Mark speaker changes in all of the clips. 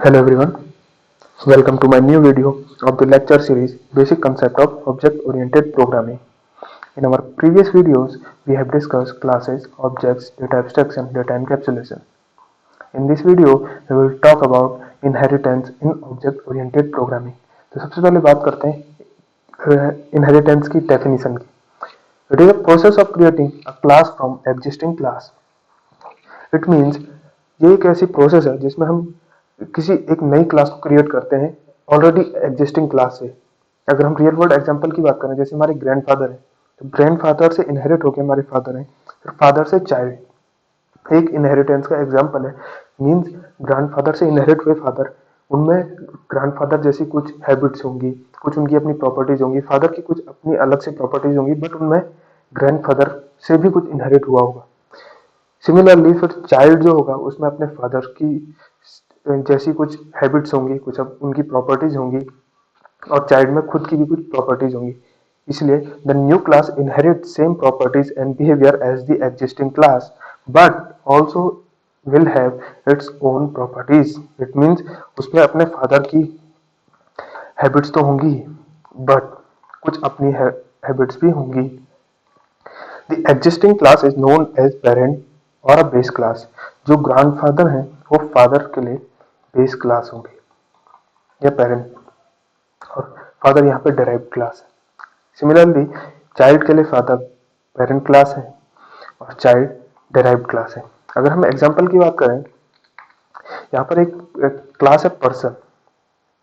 Speaker 1: Hello everyone, welcome to my new video of the lecture series Basic Concept of Object-Oriented Programming. In our previous videos, we have discussed classes, objects, data abstraction, data encapsulation. In this video, we will talk about inheritance in object-oriented programming. तो सबसे पहले बात करते हैं inheritance की definition की. It is a process of creating a class from existing class. It means ये एक ऐसी प्रोसेस है जिसमें हम किसी एक नई क्लास को क्रिएट करते हैं ऑलरेडी एग्जिस्टिंग क्लास से. अगर हम रियल वर्ल्ड एग्जांपल की बात करें, जैसे हमारे ग्रैंडफादर है, तो ग्रैंडफादर से इनहेरिट होकर हमारे फादर हैं, फिर फादर से चाइल्ड, एक इनहेरिटेंस का एग्जांपल है. मींस ग्रैंडफादर से इनहेरिट हुए फादर, उनमें ग्रैंडफादर जैसी कुछ हैबिट्स होंगी, कुछ उनकी अपनी प्रॉपर्टीज होंगी, फादर की कुछ अपनी अलग से प्रॉपर्टीज होंगी, बट उनमें ग्रैंडफादर से भी कुछ इनहेरिट हुआ होगा. सिमिलरली फिर चाइल्ड जो होगा उसमें अपने फादर की जैसी कुछ हैबिट्स होंगी, कुछ अब उनकी प्रॉपर्टीज होंगी, और चाइल्ड में खुद की भी कुछ प्रॉपर्टीज होंगी. इसलिए the new class inherit same properties and behaviour as the existing class but also will have its own properties. It means उसमें अपने फादर की हैबिट्स तो होंगी बट कुछ अपनी हैबिट्स भी होंगी. The existing class is known as parent और अ बेस क्लास. जो ग्रैंडफादर हैं वो फादर के लिए बेस क्लास होंगे या पेरेंट, और फादर यहाँ पे डिराइव्ड क्लास है. सिमिलरली चाइल्ड के लिए फादर पेरेंट क्लास है और चाइल्ड डिराइव्ड क्लास है. अगर हम एग्जांपल की बात करें, यहाँ पर एक क्लास है पर्सन.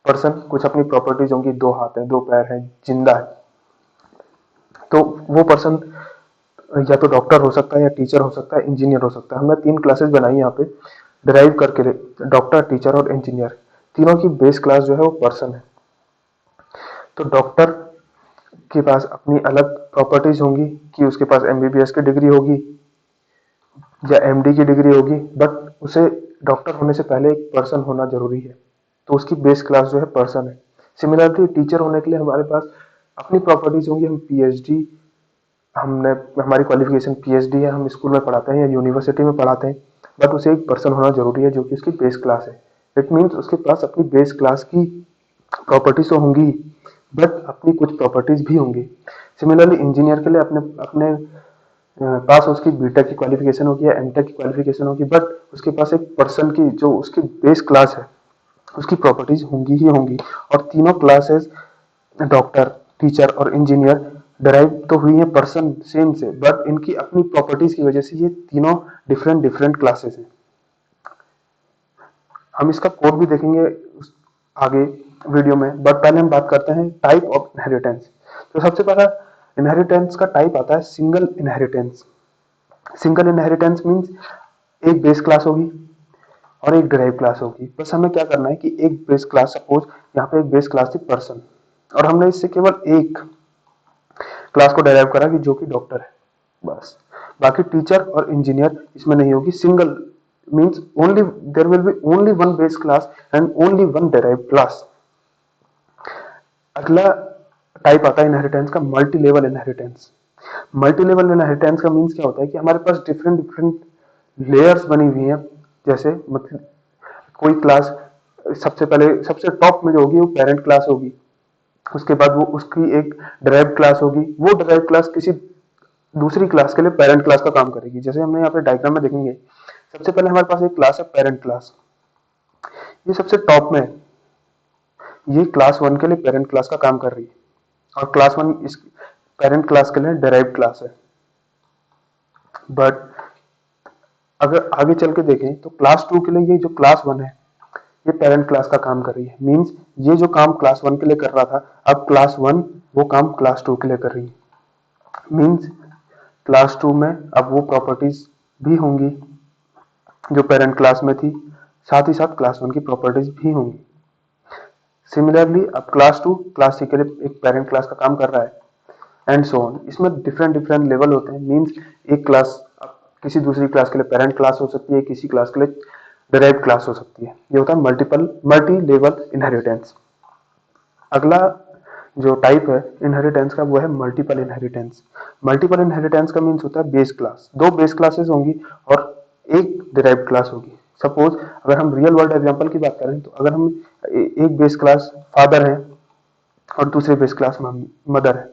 Speaker 1: पर्सन कुछ अपनी प्रॉपर्टीज होंगी, 2 हाथ हैं, 2 पैर हैं, जिंदा है. तो वो पर्सन या तो डॉक्टर हो सकता है, या टीचर हो सकता है, इंजीनियर हो सकता है. हमने 3 क्लासेस बनाई यहाँ पे डिराइव करके, डॉक्टर, टीचर और इंजीनियर. तीनों की बेस क्लास जो है वो पर्सन है. तो डॉक्टर के पास अपनी अलग प्रॉपर्टीज होंगी कि उसके पास एमबीबीएस की डिग्री होगी या एमडी की डिग्री होगी, बट उसे डॉक्टर होने से पहले एक पर्सन होना जरूरी है, तो उसकी बेस क्लास जो है पर्सन है. सिमिलरली टीचर होने के लिए हमारे पास अपनी प्रॉपर्टीज होंगी. हम पीएचडी, हमने हमारी क्वालिफिकेशन पीएचडी है, हम स्कूल में पढ़ाते हैं या यूनिवर्सिटी में पढ़ाते हैं, बट उसे एक पर्सन होना जरूरी है जो कि उसकी बेस क्लास है. इट मीन्स उसके पास अपनी बेस क्लास की प्रॉपर्टीज तो होंगी बट अपनी कुछ प्रॉपर्टीज भी होंगी. सिमिलरली इंजीनियर के लिए अपने अपने पास उसकी बीटेक की क्वालिफिकेशन होगी या एमटेक की क्वालिफिकेशन होगी, बट उसके पास एक पर्सन की जो उसकी बेस क्लास है उसकी प्रॉपर्टीज होंगी ही होंगी. और तीनों क्लासेस डॉक्टर, टीचर और इंजीनियर डिराइव तो हुई है पर्सन सेम से, बट इनकी अपनी प्रॉपर्टीज की वजह से ये तीनों डिफरेंट डिफरेंट क्लासेस हैं. हम इसका कोड भी देखेंगे आगे वीडियो में, बट पहले हम बात करते हैं टाइप ऑफ इनहेरिटेंस. तो सबसे पहला इनहेरिटेंस का टाइप आता है single inheritance. Single inheritance means एक बेस क्लास होगी और एक डिराइव क्लास होगी. बस हमें क्या करना है कि एक बेस क्लास, सपोज यहाँ पे एक बेस क्लास थी पर्सन, और हमने इससे केवल एक क्लास को डिराइव करा कि जो कि डॉक्टर है, बस. बाकी टीचर और इंजीनियर इसमें नहीं होगी. Single means only there will be only one base class and only one derived class. अगला टाइप आता है इनहेरिटेंस का multi level inheritance. Multi level inheritance का मींस क्या होता है कि हमारे पास डिफरेंट डिफरेंट लेयर्स बनी हुई हैं. जैसे मतलब कोई क्लास सबसे पहले सबसे टॉप में जो होगी वो पेरेंट क्लास होगी, उसके बाद वो उसकी एक डिराइव्ड क्लास होगी, वो डिराइव्ड क्लास किसी दूसरी क्लास के लिए पेरेंट क्लास का काम करेगी. जैसे हमने यहाँ पे डायग्राम में देखेंगे, सबसे पहले हमारे पास एक क्लास है पेरेंट क्लास, ये सबसे टॉप में, ये क्लास 1 के लिए पेरेंट क्लास का काम कर रही है, और क्लास 1 इस पेरेंट क्लास के लिए डिराइव्ड क्लास है. बट अगर आगे चल के देखें तो क्लास 2 के लिए ये जो क्लास 1 है ये पेरेंट क्लास का काम कर रही है. मींस ये जो काम क्लास 1 के लिए कर रहा था, अब क्लास 1 वो काम क्लास 2 के लिए कर रही है. मींस क्लास 2 में अब वो प्रॉपर्टीज भी होंगी जो पेरेंट क्लास में थी, साथ ही साथ क्लास 1 की प्रॉपर्टीज भी होंगी. सिमिलरली अब क्लास 2 क्लास 3 के लिए एक पेरेंट क्लास का काम कर रहा है, एंड सो ऑन. इसमें डिफरेंट डिफरेंट लेवल होते हैं. मींस एक क्लास किसी दूसरी क्लास के लिए पेरेंट क्लास हो सकती है, किसी क्लास के लिए डिराइव्ड क्लास हो सकती है. ये होता है मल्टी लेवल इनहेरिटेंस. अगला जो टाइप है इनहेरिटेंस का वो है मल्टीपल इनहेरिटेंस. मल्टीपल इनहेरिटेंस का मींस होता है बेस क्लास. 2 बेस क्लासेस होंगी और एक डिराइव्ड क्लास होगी. सपोज अगर हम रियल वर्ल्ड एग्जांपल की बात करें तो अगर हम एक बेस क्लास फादर है और दूसरे बेस क्लास मदर है,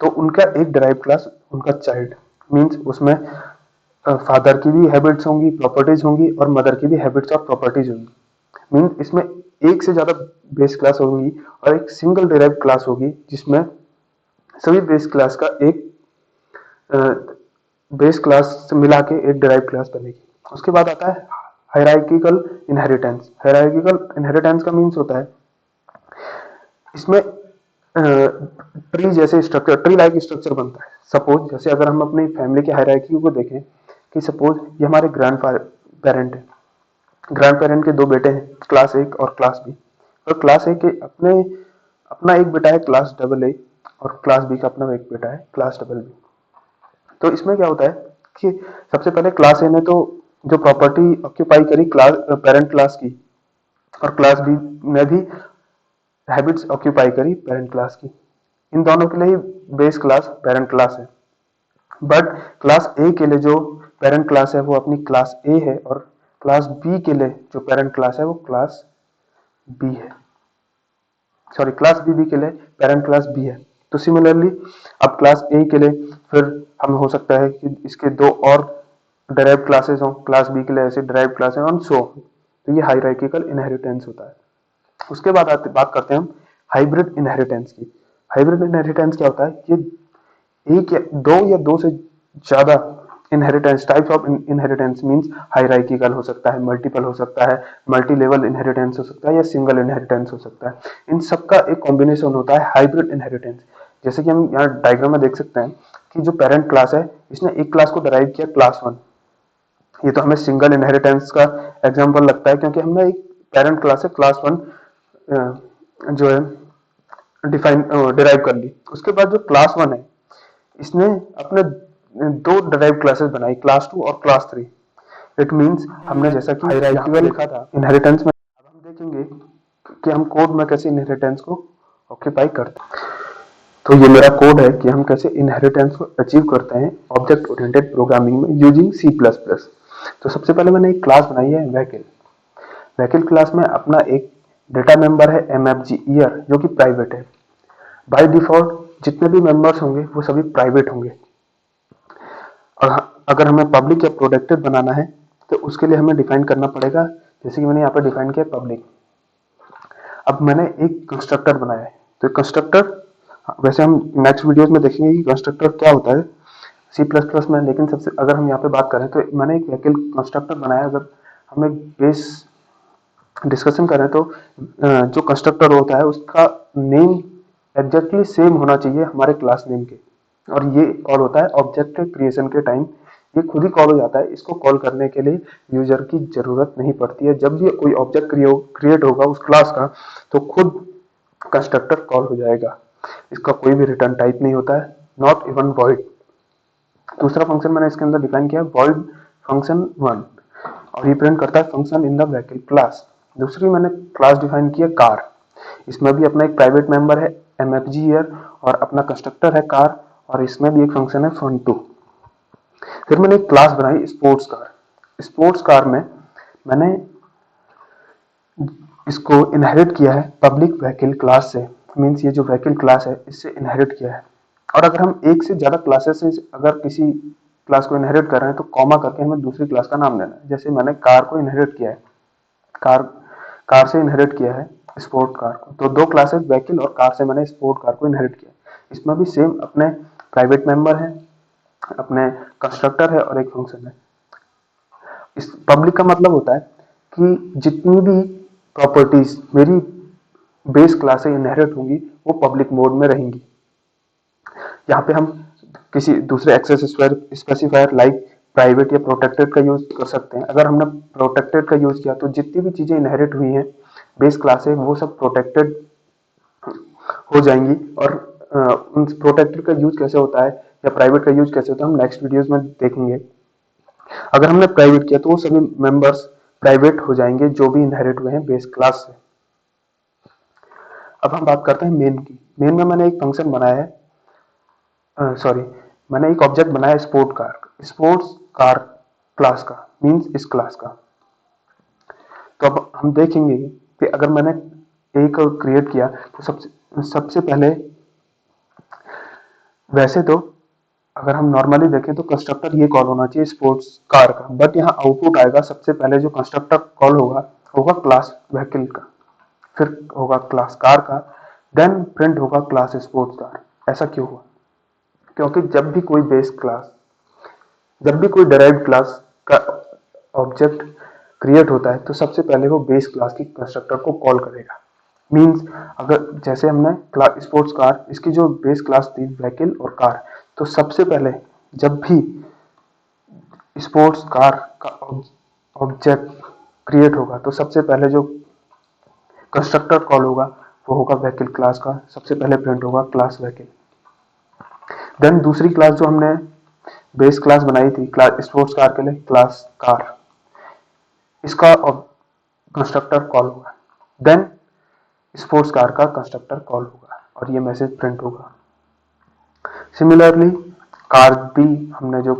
Speaker 1: तो उनका एक डिराइव क्लास उनका चाइल्ड, मींस उसमें फादर की भी हैबिट्स होंगी, प्रॉपर्टीज होंगी, और मदर की भी हैबिट्स और प्रॉपर्टीज होंगी। मींस इसमें एक से ज्यादा बेस क्लास होंगी और एक सिंगल डिराइव क्लास होगी जिसमें सभी बेस क्लास का एक बेस क्लास से मिला के एक डिराइव क्लास बनेगी। उसके बाद आता है हायरार्किकल इनहेरिटेंस। हायरार्किकल इनहेरिटेंस का मीन्स होता है इसमें ट्री जैसे स्ट्रक्चर, ट्री लाइक स्ट्रक्चर बनता है। सपोज जैसे अगर हम अपनी फैमिली के हायरार्की को देखें कि सपोज ये हमारे ग्रैंड पेरेंट है, ग्रैंड पेरेंट के दो बेटे हैं, क्लास ए और क्लास बी, और क्लास ए के अपना एक बेटा है क्लास डबल ए, और क्लास बी का अपना एक बेटा है क्लास डबल बी। तो इसमें क्या होता है कि सबसे पहले क्लास ए ने तो जो प्रॉपर्टी ऑक्यूपाई करी क्लास पेरेंट क्लास की, और क्लास बी ने भी हैबिट्स ऑक्यूपाई करी पेरेंट क्लास की। इन दोनों के लिए ही बेस क्लास पेरेंट क्लास है। बट क्लास ए के लिए जो पेरेंट क्लास है वो अपनी क्लास ए है, और क्लास बी के लिए जो पेरेंट क्लास है वो क्लास बी है। सॉरी, क्लास बी के लिए पेरेंट क्लास बी है। तो सिमिलरली अब क्लास ए के लिए फिर हम हो सकता है कि इसके दो और डिराइव क्लासेस हों, क्लास बी के लिए ऐसे डिराइव क्लासेस ऑन सो। तो ये हायरार्किकल इनहेरिटेंस होता है। उसके बाद बात करते हैं हम हाइब्रिड इनहेरिटेंस की। हाइब्रिड इनहेरिटेंस क्या होता है? ये एक या दो से ज्यादा inheritance, types of inheritance means hierarchical हो सकता है, मल्टीपल हो सकता है, मल्टी लेवल इनहेरिटेंस हो सकता है, या सिंगल इनहेरिटेंस हो सकता है। इन सबका एक कॉम्बिनेशन होता है हाइब्रिड इनहेरिटेंस। जैसे कि हम यहाँ डायग्राम में देख सकते हैं कि जो पेरेंट क्लास है इसने एक क्लास को डराइव किया क्लास वन। ये तो हमें सिंगल इनहेरिटेंस का एग्जाम्पल लगता है क्योंकि हमने एक पेरेंट क्लास है क्लास वन जो है डिफाइन डिराइव कर ली। उसके बाद जो क्लास वन है इसने अपने दो डिराइव क्लासेस बनाई, क्लास टू और क्लास थ्री। इट मींस हमने जैसा कि हायरार्किकल देखा था इनहेरिटेंस में, अब हम देखेंगे कि हम कोड में कैसे इनहेरिटेंस को ऑक्यूपाई करते हैं। तो ये मेरा कोड है कि हम कैसे इनहेरिटेंस को अचीव करते हैं ऑब्जेक्ट ओरिएंटेड प्रोग्रामिंग में यूजिंग C++। तो सबसे पहले मैंने एक क्लास बनाई है व्हीकल। व्हीकल क्लास में अपना एक डेटा मेंबर है mfg ईयर जो कि प्राइवेट है। बाय डिफॉल्ट जितने भी मेंबर्स होंगे वो सभी प्राइवेट होंगे, और अगर हमें पब्लिक या प्रोटेक्टेड बनाना है तो उसके लिए हमें डिफाइन करना पड़ेगा, जैसे कि मैंने यहाँ पे डिफाइन किया पब्लिक। अब मैंने एक कंस्ट्रक्टर बनाया है, तो कंस्ट्रक्टर वैसे हम नेक्स्ट वीडियोस में देखेंगे कि कंस्ट्रक्टर क्या होता है C++ में, लेकिन सबसे अगर हम यहाँ पे बात करें तो मैंने एक व्हीकल कंस्ट्रक्टर बनाया। अगर हम एक बेस डिस्कशन करें तो जो कंस्ट्रक्टर होता है उसका नेम एग्जैक्टली सेम होना चाहिए हमारे क्लास नेम के, और ये कॉल होता है ऑब्जेक्ट क्रिएशन के टाइम। ये खुद ही कॉल हो जाता है, इसको कॉल करने के लिए यूजर की जरूरत नहीं पड़ती है। जब भी कोई ऑब्जेक्ट क्रिएट होगा उस क्लास का तो खुद कंस्ट्रक्टर कॉल हो जाएगा। इसका कोई भी रिटर्न टाइप नहीं होता है, नॉट इवन वॉइड। दूसरा फंक्शन मैंने इसके अंदर डिफाइन किया वॉइड फंक्शन वन, और ये प्रिंट करता है function in the vehicle class. दूसरी मैंने क्लास डिफाइन किया कार। इसमें भी अपना एक प्राइवेट मेंबर है mfg ईयर और अपना कंस्ट्रक्टर है कार, और इसमें भी एक फंक्शन है fun2। फिर मैंने एक क्लास बनाई स्पोर्ट्स कार। स्पोर्ट्स कार में मैंने इसको इनहेरिट किया है पब्लिक व्हीकल क्लास से, मींस ये जो व्हीकल क्लास है इससे इनहेरिट किया है। और अगर हम एक से ज्यादा क्लासेस से अगर किसी क्लास को इनहेरिट कर रहे हैं तो कॉमा करके हमें दूसरी क्लास का नाम देना है। जैसे मैंने कार को इनहेरिट किया है, कार से इनहेरिट किया है स्पोर्ट कार को, तो दो क्लासेस व्हीकल और कार से मैंने स्पोर्ट कार को इनहेरिट किया। इसमें भी सेम अपने प्राइवेट मेंबर है, अपने कंस्ट्रक्टर है और एक फंक्शन है। इस पब्लिक का मतलब होता है कि जितनी भी प्रॉपर्टीज मेरी बेस क्लास से इनहेरिट होंगी वो पब्लिक मोड में रहेंगी। यहाँ पे हम किसी दूसरे एक्सेस स्पेसिफायर लाइक प्राइवेट या प्रोटेक्टेड का यूज कर सकते हैं। अगर हमने प्रोटेक्टेड का यूज किया तो जितनी भी चीजें इनहेरिट हुई हैं बेस क्लास से वो सब प्रोटेक्टेड हो जाएंगी। और उन प्रोटेक्टेड का यूज कैसे होता है या प्राइवेट का यूज कैसे होता है हम नेक्स्ट वीडियोस में देखेंगे। अगर हमने प्राइवेट किया तो वो सभी मेंबर्स प्राइवेट हो जाएंगे जो भी इनहेरिट हुए हैं बेस क्लास से। अब हम बात करते हैं मेन की। मेन में मैंने एक फंक्शन बनाया है, मैंने एक ऑब्जेक्ट बनाया स्पोर्ट्स कार। क्लास का, मीन्स इस क्लास का। तो अब हम देखेंगे कि अगर मैंने एक क्रिएट किया तो सबसे पहले, वैसे तो अगर हम नॉर्मली देखें तो कंस्ट्रक्टर ये कॉल होना चाहिए स्पोर्ट्स कार का, बट यहाँ आउटपुट आएगा सबसे पहले जो कंस्ट्रक्टर कॉल होगा क्लास व्हीकल का, फिर होगा क्लास कार का, देन प्रिंट होगा क्लास स्पोर्ट्स कार। ऐसा क्यों हुआ? क्योंकि जब भी कोई डिराइव्ड क्लास का ऑब्जेक्ट क्रिएट होता है तो सबसे पहले वो बेस क्लास की कंस्ट्रक्टर को कॉल करेगा। मींस अगर जैसे हमने स्पोर्ट्स कार, इसकी जो बेस क्लास थी व्हीकल और कार, तो सबसे पहले जब भी स्पोर्ट्स कार का ऑब्जेक्ट क्रिएट होगा तो सबसे पहले जो कंस्ट्रक्टर कॉल होगा वो होगा व्हीकल क्लास का, सबसे पहले प्रिंट होगा क्लास व्हीकल। देन दूसरी क्लास जो हमने बेस क्लास बनाई थी क्लास स्पोर्ट्स कार के लिए, क्लास कार, इसका कंस्ट्रक्टर कॉल होगा, देन स्पोर्ट्स कार का कंस्ट्रक्टर कॉल होगा और ये मैसेज प्रिंट होगा। सिमिलरली कार भी हमने जो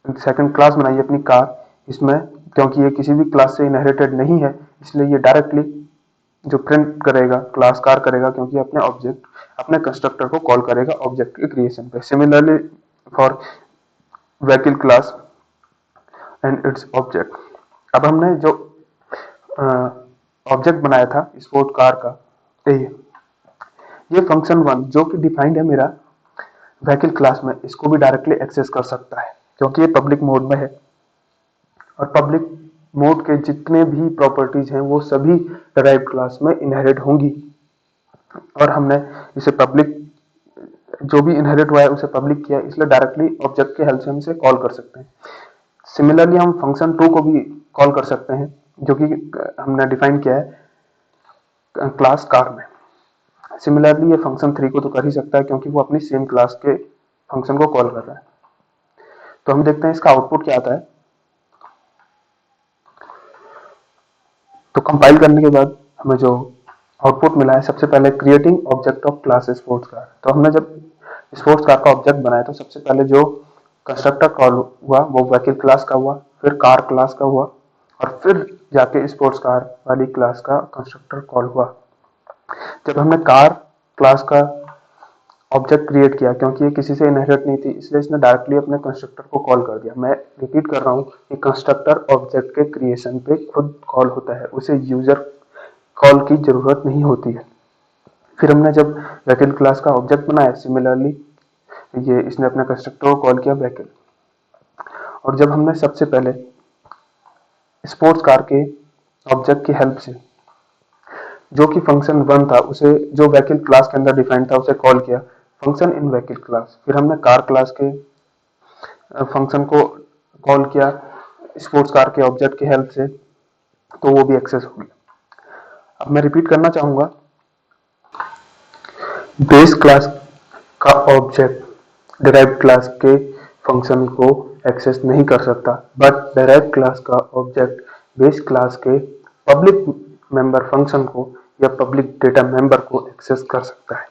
Speaker 1: सेकंड क्लास बनाई अपनी कार, इसमें क्योंकि ये किसी भी क्लास से इनहेरिटेड नहीं है इसलिए ये डायरेक्टली जो प्रिंट करेगा क्लास कार करेगा, क्योंकि अपने कंस्ट्रक्टर को कॉल करेगा ऑब्जेक्ट के क्रिएशन पे। Similarly for vehicle class and its object. अब हमने जो ऑब्जेक्ट बनाया था स्पोर्ट कार का, ये फंक्शन वन जो कि डिफाइंड है मेरा व्हीकल क्लास में, इसको भी डायरेक्टली एक्सेस कर सकता है क्योंकि ये पब्लिक मोड में है, और पब्लिक मोड के जितने भी प्रॉपर्टीज हैं वो सभी डिराइव्ड क्लास में इनहेरिट होंगी, और हमने इसे पब्लिक, जो भी इनहेरिट हुआ है उसे पब्लिक किया, इसलिए डायरेक्टली ऑब्जेक्ट के हेल्प से हम इसे कॉल कर सकते हैं। सिमिलरली हम फंक्शन 2 को भी कॉल कर सकते हैं जो कि हमने डिफाइन किया है क्लास कार में। सिमिलरली ये फंक्शन 3 को तो कर ही सकता है क्योंकि वो अपनी सेम क्लास के फंक्शन को कॉल कर रहा है। तो हम देखते हैं इसका आउटपुट क्या आता है। तो कंपाइल करने के बाद हमें जो आउटपुट मिला है, सबसे पहले creating object of class sports car. तो हमने जब स्पोर्ट्स कार का ऑब्जेक्ट बनाया तो सबसे पहले जो कंस्ट्रक्टर कॉल हुआ वो व्हीकल क्लास का हुआ, फिर कार क्लास का हुआ, और फिर जाके स्पोर्ट्स कार वाली क्लास का कंस्ट्रक्टर कॉल हुआ। जब हमने कार क्लास का ऑब्जेक्ट क्रिएट किया, क्योंकि ये किसी से इनहेरिट नहीं थी इसलिए इसने डायरेक्टली अपने कंस्ट्रक्टर को कॉल कर दिया। मैं रिपीट कर रहा हूँ कि कंस्ट्रक्टर ऑब्जेक्ट के क्रिएशन पे खुद कॉल होता है, उसे यूजर कॉल की जरूरत नहीं होती है। फिर हमने जब व्हीकल क्लास का ऑब्जेक्ट बनाया, सिमिलरली ये इसने अपने कंस्ट्रक्टर को कॉल किया व्हीकल, और जब हमने सबसे पहले स्पोर्ट्स कार के ऑब्जेक्ट की हेल्प से जो कि फंक्शन 1 था उसे, जो व्हीकल क्लास के अंदर डिफाइंड था, उसे कॉल किया फंक्शन इन व्हीकल क्लास, फिर हमने कार क्लास के फंक्शन को कॉल किया स्पोर्ट्स कार के ऑब्जेक्ट की हेल्प से, तो वो भी एक्सेस हो गया। अब मैं रिपीट करना चाहूंगा, बेस क्लास का ऑब्जेक्ट डिराइव्ड क्लास के फंक्शन को एक्सेस नहीं कर सकता, बट डिराइव्ड क्लास का ऑब्जेक्ट बेस क्लास के पब्लिक मेंबर फंक्शन को या पब्लिक डेटा मेंबर को एक्सेस कर सकता है।